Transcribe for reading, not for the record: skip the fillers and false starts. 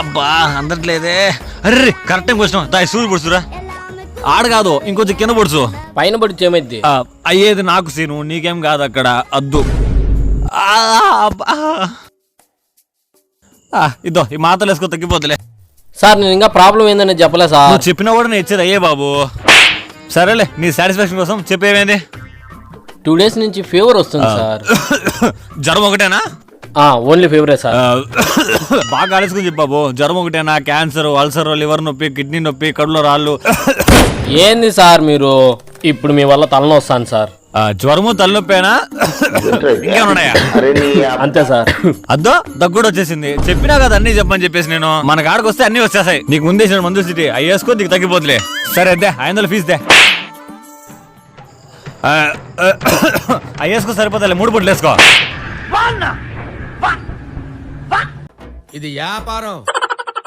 అబ్బా అందట్లేదే. Array correct time వచ్చినాం. దాయి సూర్యుడు పొడుచురా. ఆడ కాదు ఇంకొంచెం కింద పొడుచు. పైన పొడిచి ఏమైద్ది? అయ్యేది నాకు సీను, నీకేం కాదు అక్కడ అద్దు. ఇదో ఈ మాతలు వేసుకో తగ్గిపోతులే. సార్ నేను ఇంకా ప్రాబ్లం ఏందని చెప్పలే సార్. నువ్వు చెప్పినా కూడా నేను ఇచ్చేది అయ్యే బాబు. సరేలే నీ సాటిస్ఫాక్షన్ కోసం చెప్పేమైంది? 2 days నుంచి ఫీవర్ వస్తుంది సార్. జ్వరం ఒకటేనా? ఓన్లీ ఫీవరే సార్. బాగా ఆలోచుకుని చెప్పాబు. జ్వరం ఒకటేనా? క్యాన్సర్, అల్సర్, లివర్ నొప్పి, కిడ్నీ నొప్పి, కడుపులో రాళ్ళు. ఏంది సార్ మీరు? ఇప్పుడు మీ వల్ల తలనొస్తాను వస్తాను సార్. జ్వరము తలనొప్పేనా? ఇంకేమన్నాయా? అంతే సార్. అద్దో దగ్గుడు వచ్చేసింది. చెప్పినా కదా అన్ని చెప్పమని చెప్పేసి నేను. మన కాడికి వస్తే అన్ని వచ్చేసాయి. నీకు ముందే మందు సిటీ అవి వేసుకో, నీకు తగ్గిపోతులే. సరే అద్దే 500 ఫీజు దే. అవి వేసుకో సరిపోతాలే. 3 పూటలు వేసుకో. ఇది వ్యాపారం.